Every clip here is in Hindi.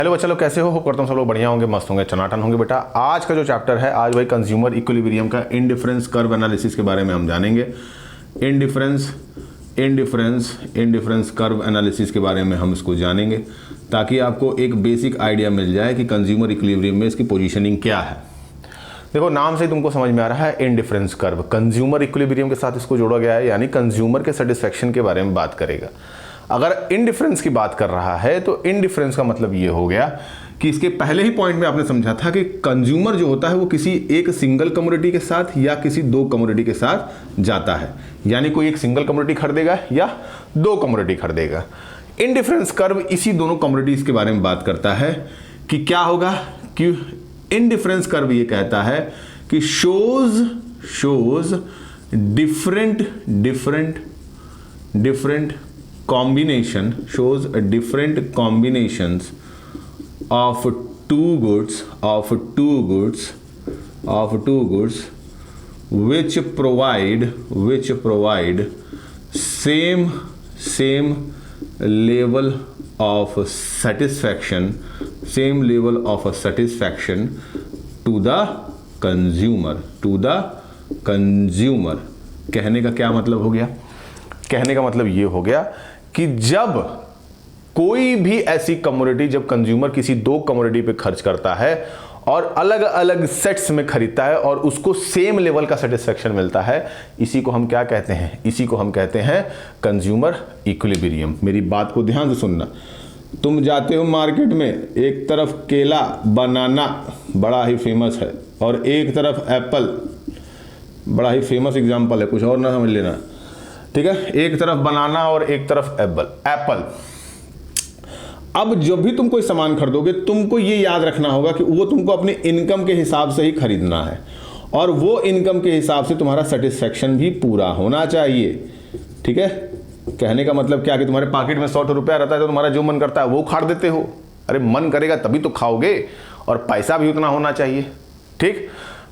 हेलो बच्चा लोग, कैसे हो? होप करता हूँ सब लोग बढ़िया होंगे, मस्त होंगे, चनाटन होंगे। बेटा आज का जो चैप्टर है, आज भाई कंज्यूमर इक्विलिब्रियम का इंडिफरेंस कर्व एनालिसिस के बारे में हम जानेंगे। इंडिफरेंस कर्व एनालिसिस के बारे में हम इसको जानेंगे ताकि आपको एक बेसिक आइडिया मिल जाए कि कंज्यूमर इक्विलिब्रियम में इसकी पोजीशनिंग क्या है। देखो नाम से ही तुमको समझ में आ रहा है, इंडिफरेंस कर्व कंज्यूमर इक्विलिब्रियम के साथ इसको जोड़ा गया है, यानी कंज्यूमर के सेटिस्फेक्शन के बारे में बात करेगा। अगर इंडिफरेंस की बात कर रहा है तो इंडिफरेंस का मतलब ये हो गया कि इसके पहले ही पॉइंट में आपने समझा था कि कंज्यूमर जो होता है वो किसी एक सिंगल कमोडिटी के साथ या किसी दो कमोडिटी के साथ जाता है, यानी कोई एक सिंगल कमोडिटी खरीदेगा या दो कमोडिटी खरीदेगा। इंडिफरेंस कर्व इसी दोनों कमोडिटीज के बारे में बात करता है कि क्या होगा, कि इंडिफरेंस कर्व ये कहता है कि shows different combination shows a different combinations of two goods which provide same level of satisfaction to the consumer। कहने का क्या मतलब हो गया? कहने का मतलब ये हो गया कि जब कोई भी ऐसी कमोडिटी, जब कंज्यूमर किसी दो कमोडिटी पे खर्च करता है और अलग अलग सेट्स में खरीदता है और उसको सेम लेवल का सेटिस्फेक्शन मिलता है, इसी को हम क्या कहते हैं? इसी को हम कहते हैं कंज्यूमर इक्विलिब्रियम। मेरी बात को ध्यान से सुनना। तुम जाते हो मार्केट में, एक तरफ केला बनाना बड़ा ही फेमस है और एक तरफ एप्पल, बड़ा ही फेमस एग्जाम्पल है, कुछ और ना समझ लेना, ठीक है। एक तरफ बनाना और एक तरफ एप्पल। अब जब भी तुम कोई सामान खरीदोगे, तुमको ये याद रखना होगा कि वो तुमको अपने इनकम के हिसाब से ही खरीदना है और वो इनकम के हिसाब से तुम्हारा सेटिस्फेक्शन भी पूरा होना चाहिए, ठीक है। कहने का मतलब क्या कि तुम्हारे पॉकेट में 100 रुपया रहता है तो तुम्हारा जो मन करता है वो खा देते हो। अरे मन करेगा तभी तो खाओगे, और पैसा भी उतना होना चाहिए, ठीक।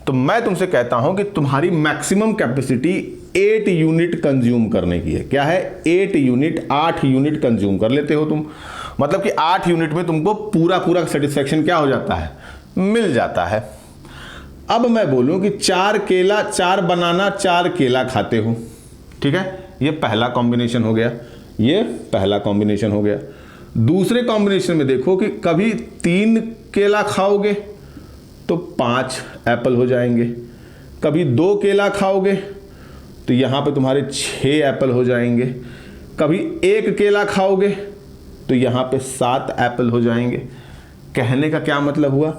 तो मैं तुमसे कहता हूं कि तुम्हारी मैक्सिमम कैपेसिटी 8 यूनिट कंज्यूम करने की है। क्या है? 8 यूनिट कंज्यूम कर लेते हो तुम। मतलब कि 8 यूनिट में तुमको पूरा सेटिस्फेक्शन क्या हो जाता है? मिल जाता है। अब मैं बोलूं कि 4 बनाना 4 केला खाते हो, ठीक है। ये पहला कॉम्बिनेशन हो गया। दूसरे कॉम्बिनेशन में देखो कि कभी 3 केला खाओगे तो 5 एप्पल हो जाएंगे, कभी 2 केला खाओगे तो यहां पे तुम्हारे 6 एप्पल हो जाएंगे, कभी 1 केला खाओगे तो यहां पे 7 एप्पल हो जाएंगे। कहने का क्या मतलब हुआ?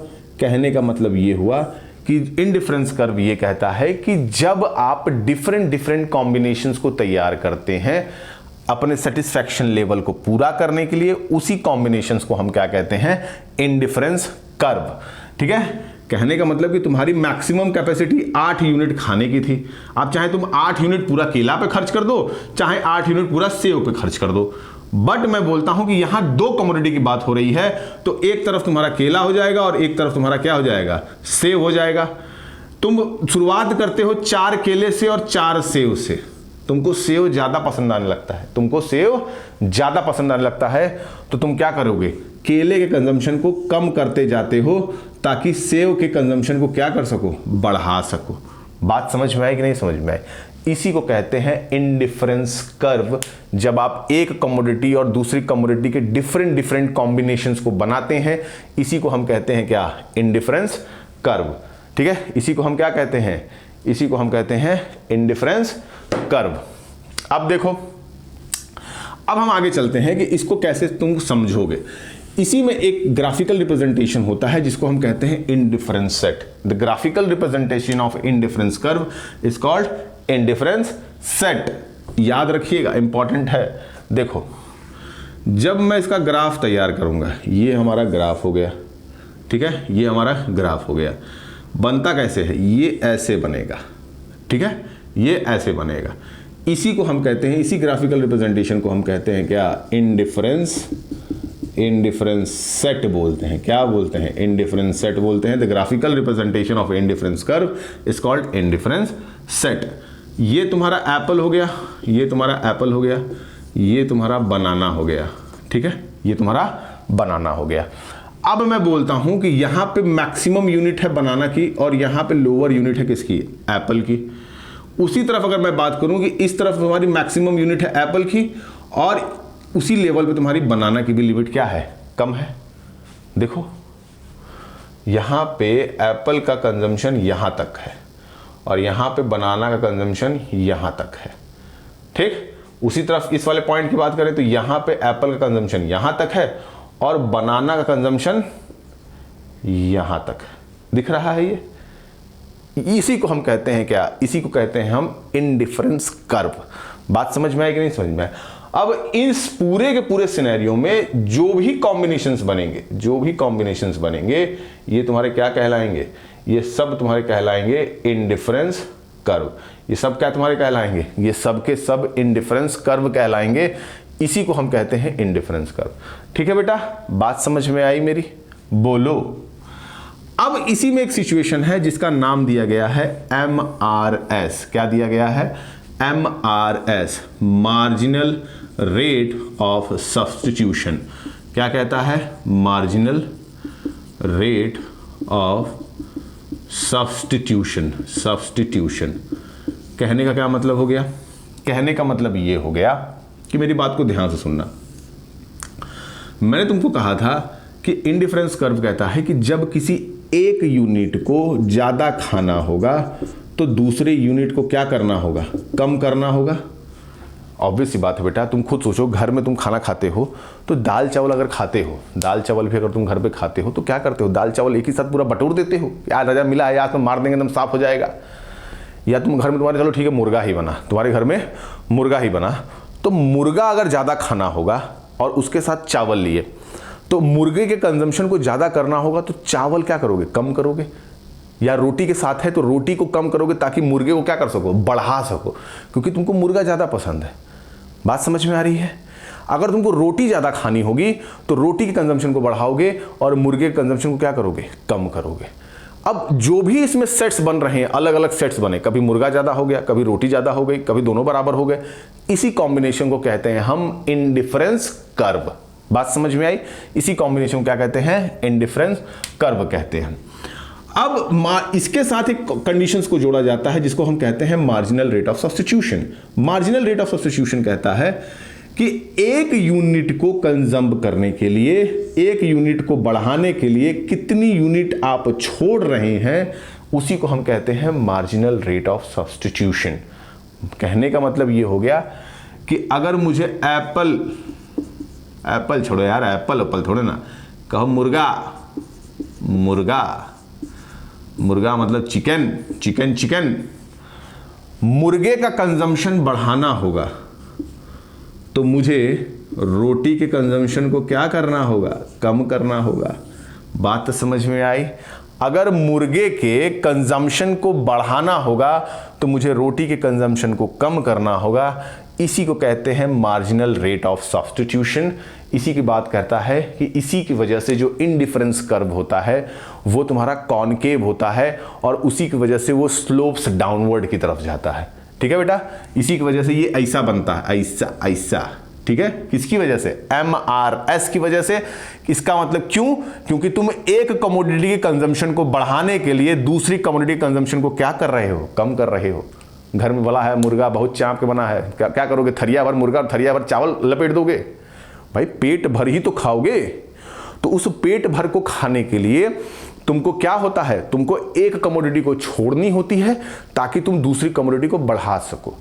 कहने का मतलब ये हुआ कि इंडिफरेंस कर्व ये कहता है कि जब आप डिफरेंट कॉम्बिनेशंस को तैयार करते हैं अपने सेटिस्फैक्शन लेवल को पूरा करने के लिए, उसी कॉम्बिनेशंस को हम क्या कहते हैं? इंडिफरेंस कर्व, ठीक है। कहने का मतलब कि तुम्हारी मैक्सिमम कैपेसिटी 8 यूनिट खाने की थी। आप चाहे तुम 8 यूनिट पूरा केला पे खर्च कर दो, चाहे 8 यूनिट पूरा सेव पे खर्च कर दो। बट मैं बोलता हूं कि यहां दो कमोडिटी की बात हो रही है, तो एक तरफ तुम्हारा केला हो जाएगा और एक तरफ तुम्हारा क्या हो जाएगा? सेव हो जाएगा। तुम शुरुआत करते हो 4 केले से और 4 सेव से। तुमको सेव ज्यादा पसंद आने लगता है, तो तुम क्या करोगे? केले के कंजम्पशन को कम करते जाते हो ताकि सेव के कंजम्पशन को क्या कर सको? बढ़ा सको। बात समझ में आई कि नहीं समझ में आई? इसी को कहते हैं इंडिफरेंस कर्व। जब आप एक कमोडिटी और दूसरी कमोडिटी के डिफरेंट कॉम्बिनेशंस को बनाते हैं, इसी को हम कहते हैं क्या? इंडिफरेंस कर्व, ठीक है। इसी को हम क्या कहते हैं? इसी को हम कहते हैं इंडिफरेंस कर्व। अब देखो, अब हम आगे चलते हैं कि इसको कैसे तुम समझोगे। इसी में एक ग्राफिकल रिप्रेजेंटेशन होता है जिसको हम कहते हैं indifference set. The graphical representation of indifference curve is called indifference set. याद रखिएगा, इंपॉर्टेंट है। देखो, जब मैं इसका ग्राफ तैयार करूंगा, ये हमारा ग्राफ हो गया, ठीक है। ये हमारा ग्राफ हो गया। बनता कैसे है? ये ऐसे बनेगा, ठीक है। ये ऐसे बनेगा। इसी को हम कहते हैं, इसी ग्राफिकल रिप्रेजेंटेशन को हम कहते हैं क्या? इंडिफरेंस सेट बोलते हैं। क्या बोलते हैं? इंडिफरेंस सेट बोलते हैं। The graphical representation of indifference curve is called indifference set. ये तुम्हारा एप्पल हो गया, ये तुम्हारा एप्पल हो गया, ये तुम्हारा बनाना हो गया, ठीक है, ये तुम्हारा बनाना हो गया। अब मैं बोलता हूं कि यहां पे मैक्सिमम यूनिट है बनाना की और यहां पे लोअर यूनिट है किसकी, एप्पल की। उसी तरफ अगर मैं बात करूं कि इस तरफ तुम्हारी मैक्सिमम यूनिट है एप्पल की और उसी लेवल पे तुम्हारी बनाना की भी लिमिट क्या है, कम है। देखो यहां पे एप्पल का कंजम्पशन यहां तक है और यहां पे बनाना का कंजम्पशन यहां तक है, ठीक। उसी तरफ इस वाले पॉइंट की बात करें तो यहां पे एप्पल का कंजम्पशन यहां तक है और बनाना का कंजम्पशन यहां तक है। दिख रहा है ये? इसी को हम कहते हैं क्या, इसी को कहते हैं हम इंडिफरेंस कर्व। बात समझ में आई कि नहीं समझ में? अब इस पूरे के पूरे सिनेरियो में जो भी कॉम्बिनेशंस बनेंगे ये तुम्हारे क्या कहलाएंगे, ये सब तुम्हारे कहलाएंगे इंडिफरेंस कर्व। ये सब क्या तुम्हारे कहलाएंगे, ये सब के सब इंडिफरेंस कर्व कहलाएंगे। इसी को हम कहते हैं इंडिफरेंस कर्व। ठीक है बेटा, बात समझ में आई मेरी? बोलो। अब इसी में एक सिचुएशन है जिसका नाम दिया गया है MRS। क्या दिया गया है? MRS, marginal rate of substitution. क्या कहता है? Marginal rate of substitution. कहने का क्या मतलब हो गया? कहने का मतलब ये हो गया कि मेरी बात को ध्यान से सुनना। मैंने तुमको कहा था कि इंडिफरेंस कर्व कहता है कि जब किसी एक यूनिट को ज्यादा खाना होगा तो दूसरे यूनिट को क्या करना होगा, कम करना होगा। ऑब्वियस सी बात है बेटा, तुम खुद सोचो, घर में तुम खाना खाते हो तो दाल चावल अगर खाते हो, दाल चावल भी अगर तुम घर पे खाते हो तो क्या करते हो, दाल चावल एक ही साथ पूरा बटोर देते हो, यार राजा मिला है यार तो मार देंगे एकदम साफ हो जाएगा। या तुम घर में तुम्हारे, चलो ठीक है मुर्गा ही बना, तुम्हारे घर में मुर्गा ही बना, तो मुर्गा अगर ज़्यादा खाना होगा और उसके साथ चावल लिए तो मुर्गे के कंजम्पशन को ज़्यादा करना होगा तो चावल क्या करोगे, कम करोगे। या रोटी के साथ है तो रोटी को कम करोगे ताकि मुर्गे को क्या कर सको, बढ़ा सको, क्योंकि तुमको मुर्गा ज़्यादा पसंद है। बात समझ में आ रही है? अगर तुमको रोटी ज़्यादा खानी होगी तो रोटी के कंजम्पशन को बढ़ाओगे और मुर्गे के कंजम्पशन को क्या करोगे, कम करोगे। अब जो भी इसमें सेट्स बन रहे हैं, अलग अलग सेट्स बने, कभी मुर्गा ज़्यादा हो गया, कभी रोटी ज़्यादा हो गई, कभी दोनों बराबर हो गए, इसी कॉम्बिनेशन को कहते हैं हम इंडिफरेंस कर्व। बात समझ में आई? इसी कॉम्बिनेशन को क्या कहते हैं, इंडिफरेंस कर्व कहते हैं। अब इसके साथ एक कंडीशंस को जोड़ा जाता है जिसको हम कहते हैं marginal rate of substitution. Marginal rate of substitution कहता है कि एक यूनिट को कंज्यूम करने के लिए, एक यूनिट को बढ़ाने के लिए कितनी यूनिट आप छोड़ रहे हैं, उसी को हम कहते हैं मार्जिनल रेट ऑफ सब्स्टिट्यूशन। कहने का मतलब ये हो गया कि अगर मुझे एप्पल छोड़ो यार, एप्पल थोड़े ना कहो, मुर्गा मतलब चिकन। मुर्गे का कंजम्पशन बढ़ाना होगा तो मुझे रोटी के कंजम्पशन को क्या करना होगा, कम करना होगा। बात तो समझ में आई? अगर मुर्गे के कंजम्पशन को बढ़ाना होगा तो मुझे रोटी के कंजम्पशन को कम करना होगा। इसी को कहते हैं मार्जिनल रेट ऑफ सब्स्टिट्यूशन। इसी की बात करता है कि इसी की वजह से जो इंडिफरेंस कर्व होता है वो तुम्हारा कॉनकेव होता है और उसी की वजह से वो स्लोप्स डाउनवर्ड की तरफ जाता है। ठीक है बेटा, इसी की वजह से ये ऐसा बनता है, ऐसा। ठीक है, किसकी वजह से? MRS की वजह से। इसका मतलब क्यों? क्योंकि तुम एक कमोडिटी के कंजम्पशन को बढ़ाने के लिए दूसरी कमोडिटी के कंजम्पशन को क्या कर रहे हो, कम कर रहे हो। घर में बोला है मुर्गा बहुत चाँप के बना है, क्या करोगे, थरिया भर मुर्गा और थरिया भर चावल लपेट दोगे? भाई पेट भर ही तो खाओगे। तो उस पेट भर को खाने के लिए तुमको क्या होता है, तुमको एक कमोडिटी को छोड़नी होती है ताकि तुम दूसरी कमोडिटी को बढ़ा सको।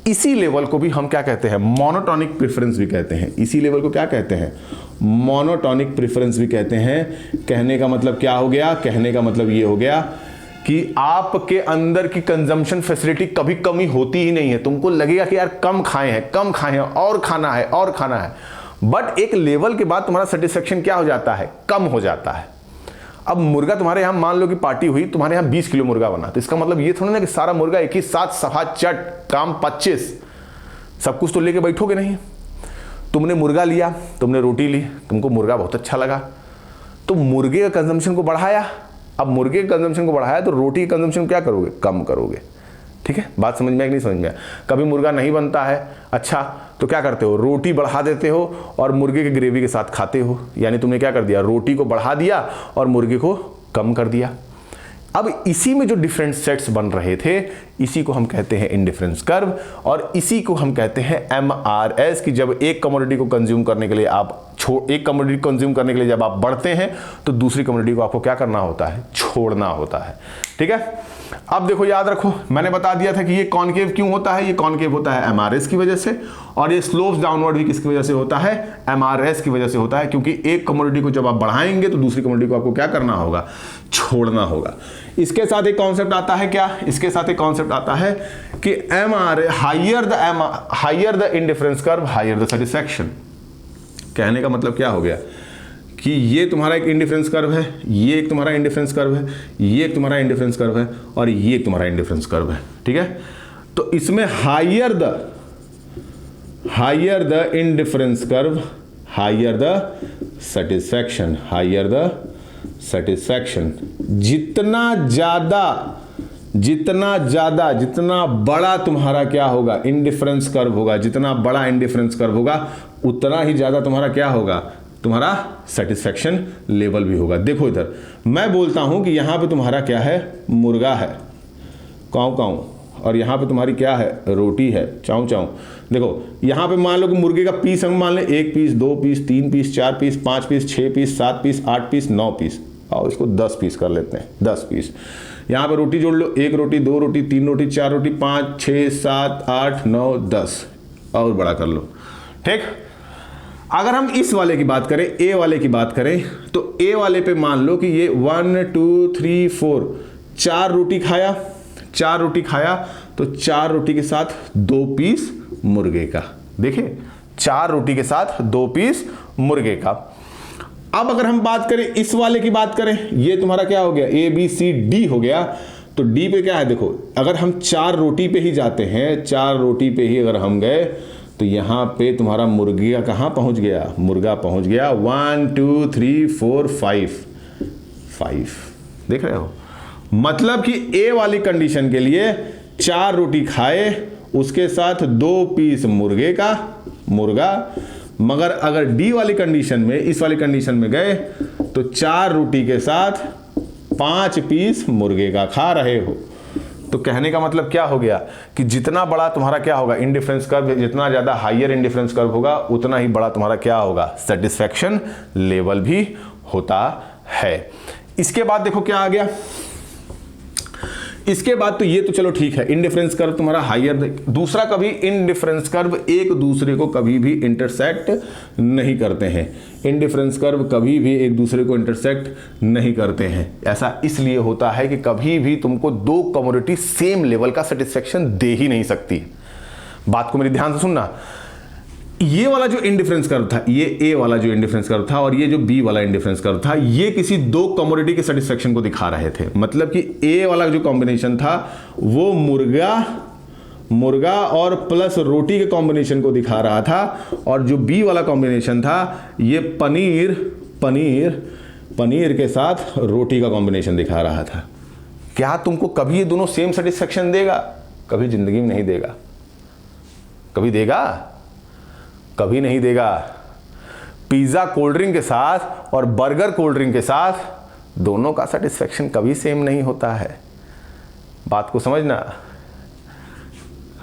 इसी लेवल को भी हम क्या कहते हैं, मोनोटोनिक प्रेफरेंस भी कहते हैं। इसी लेवल को क्या कहते हैं, मोनोटोनिक प्रेफरेंस भी कहते हैं। कहने का मतलब क्या हो गया? कहने का मतलब ये हो गया कि आपके अंदर की कंजम्पशन फैसिलिटी कभी कमी होती ही नहीं है। तुमको लगेगा कि यार कम खाए हैं और खाना है, बट एक लेवल के बाद तुम्हारा सेटिस्फेक्शन क्या हो जाता है, कम हो जाता है। अब मुर्गा तुम्हारे यहां, मान लो कि पार्टी हुई, तुम्हारे यहां 20 किलो मुर्गा बना, तो इसका मतलब ये थोड़ा ना कि सारा मुर्गा एक ही साथ सफा चट काम 25 सब कुछ तो लेके बैठोगे नहीं। तुमने मुर्गा लिया, तुमने रोटी ली, तुमको मुर्गा बहुत अच्छा लगा तो मुर्गे का कंजम्पशन को बढ़ाया। अब मुर्गे के कंजम्पशन को बढ़ाया तो रोटी के कंजम्पशन क्या करोगे, कम करोगे। ठीक है, बात समझ में आई कि नहीं समझ में आया? कभी मुर्गा नहीं बनता है, अच्छा तो क्या करते हो, रोटी बढ़ा देते हो और मुर्गे के ग्रेवी के साथ खाते हो, यानी तुमने क्या कर दिया, रोटी को बढ़ा दिया और मुर्गे को कम कर दिया। अब इसी में जो डिफरेंट सेट्स बन रहे थे, इसी को हम कहते हैं इंडिफरेंस कर्व, और इसी को हम कहते हैं MRS, कि जब एक कमोडिटी को कंज्यूम करने के लिए एक कमोडिटी कंज्यूम करने के लिए जब आप बढ़ते हैं तो दूसरी कमोडिटी को आपको क्या करना होता है, छोड़ना होता है। ठीक है, अब देखो याद रखो, मैंने बता दिया था कि ये कॉनकेव क्यों होता है, ये कॉनकेव होता है MRS की वजह से, और ये स्लोप्स डाउनवर्ड भी किसकी वजह से होता है, MRS की वजह से होता है, क्योंकि एक कमोडिटी को जब आप बढ़ाएंगे तो दूसरी कमोडिटी को आपको क्या करना होगा, छोड़ना होगा। इसके साथ एक कॉन्सेप्ट आता है क्या, इसके साथ एक कॉन्सेप्ट आता है कि higher the indifference curve higher the satisfaction. कहने का मतलब क्या हो गया कि ये तुम्हारा एक इंडिफरेंस कर्व है, ये एक तुम्हारा इंडिफरेंस कर्व है, ये एक तुम्हारा इंडिफरेंस कर्व है, और ये एक तुम्हारा इंडिफरेंस कर्व है। ठीक है, तो इसमें higher the indifference curve higher the satisfaction, higher the satisfaction. जितना बड़ा तुम्हारा क्या होगा, इंडिफरेंस कर्व होगा, जितना बड़ा इंडिफरेंस कर्व होगा उतना ही ज्यादा तुम्हारा क्या होगा, तुम्हारा सेटिस्फैक्शन लेवल भी होगा। देखो इधर मैं बोलता हूं कि यहां पे तुम्हारा क्या है, मुर्गा है, काऊ काऊ, और यहां पे तुम्हारी क्या है, रोटी है, चाऊ चाऊ। देखो यहां पे मान लो कि मुर्गे का पीस हम मान लें 1 piece, 2 piece, 3 piece, 4 piece, 5 piece, 6 piece, 7 piece, 8 piece, 9 piece, और इसको 10 पीस कर लेते हैं, 10 पीस। यहां पे रोटी जोड़ लो, 1 रोटी, 2 रोटी, 3 रोटी, 4 रोटी, 5, 6, 7, 8, 9, 10, और बड़ा कर लो। ठीक, अगर हम इस वाले की बात करें, ए वाले की बात करें, तो ए वाले पे मान लो कि ये 1 2 3 4 4 रोटी खाया, 4 रोटी खाया, तो 4 रोटी के साथ 2 पीस मुर्गे का। देखिए 4 रोटी के साथ 2 पीस मुर्गे का। अब अगर हम बात करें इस वाले की बात करें, ये तुम्हारा क्या हो गया, ABCD हो गया, तो डी पे क्या है, देखो अगर हम 4 रोटी पे ही जाते हैं, 4 रोटी पे ही अगर हम गए तो यहां पे तुम्हारा मुर्गिया कहां पहुंच गया, मुर्गा पहुंच गया 1 2 3 4 5। देख रहे हो, मतलब कि ए वाली कंडीशन के लिए 4 रोटी खाए, उसके साथ 2 पीस मुर्गे का, मुर्गा। मगर अगर डी वाली कंडीशन में, इस वाली कंडीशन में गए तो 4 रोटी के साथ 5 पीस मुर्गे का खा रहे हो। तो कहने का मतलब क्या हो गया कि जितना बड़ा तुम्हारा क्या होगा, इंडिफरेंस कर्व, जितना ज्यादा हायर इंडिफरेंस कर्व होगा उतना ही बड़ा तुम्हारा क्या होगा, सेटिस्फैक्शन लेवल भी होता है। इसके बाद देखो क्या आ गया, इसके बाद तो ये तो चलो ठीक है, इंडिफरेंस कर्व तुम्हारा हायर। दूसरा, कभी इंडिफरेंस कर्व एक दूसरे को कभी भी इंटरसेक्ट नहीं करते हैं, इंडिफरेंस कर्व कभी भी एक दूसरे को इंटरसेक्ट नहीं करते हैं। ऐसा इसलिए होता है कि कभी भी तुमको 2 कमोडिटी सेम लेवल का सेटिस्फेक्शन दे ही नहीं सकती। बात को मेरी ध्यान से सुनना, ये वाला जो इंडिफरेंस कर्व था, ये ए वाला जो इंडिफरेंस कर्व था और ये जो बी वाला इंडिफरेंस कर्व था, ये किसी 2 कमोडिटी के सेटिस्फेक्शन को दिखा रहे थे। मतलब कि ए वाला जो कॉम्बिनेशन था वो मुर्गा और प्लस रोटी के कॉम्बिनेशन को दिखा रहा था, और जो बी वाला कॉम्बिनेशन था ये पनीर के साथ रोटी का कॉम्बिनेशन दिखा रहा था। क्या तुमको कभी ये दोनों सेम सेटिस्फेक्शन देगा? कभी जिंदगी में नहीं देगा। कभी देगा? कभी नहीं देगा। पिज्जा कोल्ड ड्रिंक के साथ और बर्गर कोल्ड ड्रिंक के साथ दोनों का सेटिस्फेक्शन कभी सेम नहीं होता है। बात को समझना,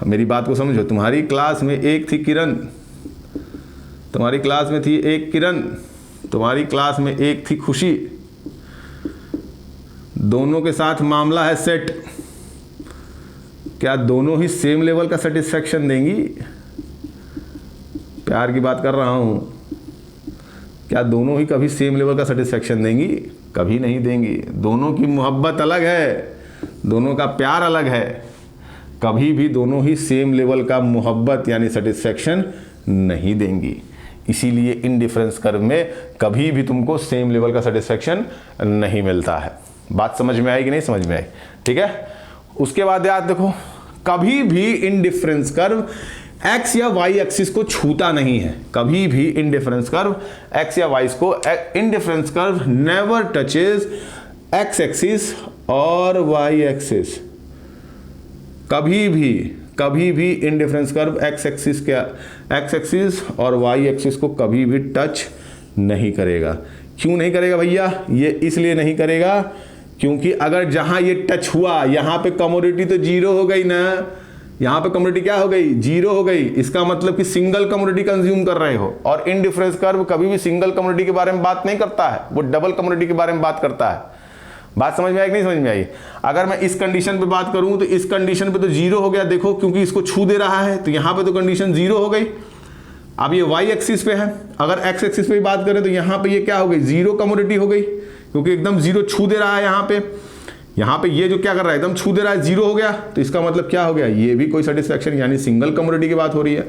मेरी बात को समझो। तुम्हारी क्लास में एक थी किरण, तुम्हारी क्लास में थी एक किरण, तुम्हारी क्लास में एक थी खुशी, दोनों के साथ मामला है सेट। क्या दोनों ही सेम लेवल का सेटिस्फेक्शन देंगी? प्यार की बात कर रहा हूं। क्या दोनों ही कभी सेम लेवल का सेटिस्फेक्शन देंगी? कभी नहीं देंगी। दोनों की मोहब्बत अलग है, दोनों का प्यार अलग है, कभी भी दोनों ही सेम लेवल का मोहब्बत यानी सेटिस्फेक्शन नहीं देंगी। इसीलिए इंडिफरेंस कर्व में कभी भी तुमको सेम लेवल का सेटिस्फेक्शन नहीं मिलता है। बात समझ में आई कि नहीं समझ में आई? ठीक है। उसके बाद याद देखो, कभी भी इंडिफरेंस कर्व एक्स या वाई एक्सिस को छूता नहीं है। कभी भी इंडिफरेंस कर्व एक्स या वाई को, indifference curve never touches x axis और वाई एक्सिस। कभी भी इंडिफरेंस कर्व एक्स एक्सिस और वाई एक्सिस को कभी भी टच नहीं करेगा। क्यों नहीं करेगा भैया? ये इसलिए नहीं करेगा क्योंकि अगर जहां ये टच हुआ यहां पे कमोडिटी तो जीरो हो गई ना, यहां पे कमोडिटी क्या हो गई? जीरो हो गई। इसका मतलब कि सिंगल कमोडिटी कंज्यूम कर रहे हो। और इंडिफरेंस कर्व कभी भी सिंगल कमोडिटी के बारे में बात नहीं करता है, वो डबल कमोडिटी के बारे में बात करता है। बात समझ में आई कि नहीं समझ में आई? अगर मैं इस कंडीशन पे बात करूं तो इस कंडीशन पे तो जीरो हो गया, देखो, क्योंकि इसको छू दे रहा है, तो यहां पे तो कंडीशन जीरो हो गई। अब ये वाई एक्सिस पे है, अगर एक्स एक्सिस पे बात करें तो यहां पे ये क्या हो गई? जीरो कमोडिटी हो गई, क्योंकि एकदम जीरो छू दे रहा है। यहां पे ये जो क्या कर रहा है, एकदम छू दे रहा है, जीरो हो गया। तो इसका मतलब क्या हो गया? ये भी कोई सेटिस्फैक्शन, यानी सिंगल कमोडिटी की बात हो रही है।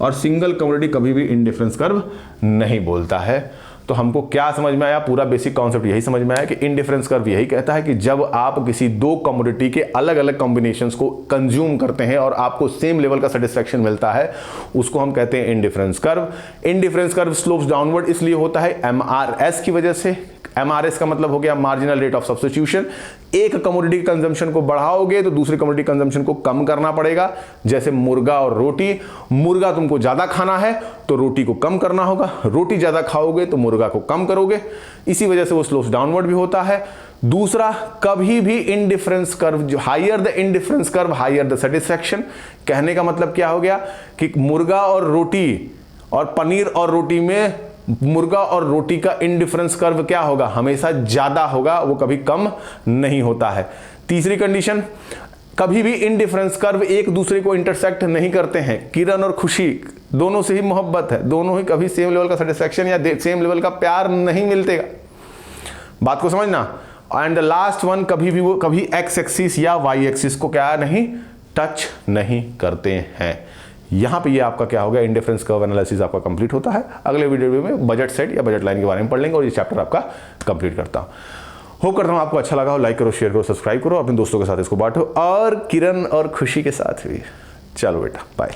और सिंगल कमोडिटी कभी भी इंडिफरेंस कर्व नहीं बोलता है। तो हमको क्या समझ में आया? पूरा बेसिक कॉन्सेप्ट यही समझ में आया कि इंडिफरेंस कर्व यही कहता है कि जब आप किसी दो कमोडिटी के अलग अलग कॉम्बिनेशंस को कंज्यूम करते हैं और आपको सेम लेवल का सेटिस्फैक्शन मिलता है, उसको हम कहते हैं indifference curve. Indifference curve slopes downward इसलिए होता है एमआरएस की वजह से। एमआरएस का मतलब हो गया मार्जिनल रेट ऑफ सब्स्टिट्यूशन। एक कमोडिटी के कंजम्पशन को बढ़ाओगे तो दूसरी कमोडिटी कंजम्पशन को कम करना पड़ेगा। जैसे मुर्गा और रोटी, मुर्गा तुमको ज्यादा खाना है तो रोटी को कम करना होगा, रोटी ज्यादा खाओगे तो मुर्गा को कम करोगे। इसी वजह से वो स्लोप्स डाउनवर्ड भी होता है। दूसरा, कभी भी इंडिफरेंस कर्व, जो higher the indifference curve higher the satisfaction. कहने का मतलब क्या हो गया कि मुर्गा और रोटी और पनीर और रोटी में मुर्गा और रोटी का इंडिफरेंस कर्व क्या होगा? हमेशा ज्यादा होगा, वो कभी कम नहीं होता है। तीसरी कंडीशन, कभी भी इंडिफरेंस कर्व एक दूसरे को इंटरसेक्ट नहीं करते हैं। किरण और खुशी दोनों से ही मोहब्बत है, दोनों ही कभी सेम लेवल का सेटिस्फैक्शन या सेम लेवल का प्यार नहीं मिलतेगा। बात को समझना। एंड द लास्ट वन, कभी एक्स एक्सिस या वाई एक्सिस को क्या नहीं टच नहीं करते हैं। यहां पे ये आपका क्या हो गया? इंडिफरेंस कर्व एनालिसिस आपका कंप्लीट होता है। अगले वीडियो में बजट सेट या बजट लाइन के बारे में पढ़ लेंगे और ये चैप्टर आपका कंप्लीट करता हूं। होप करता हूं आपको अच्छा लगा हो। लाइक करो, शेयर करो, सब्सक्राइब करो, अपने दोस्तों के साथ इसको बांटो और किरण और खुशी के साथ भी। चलो बेटा, बाय।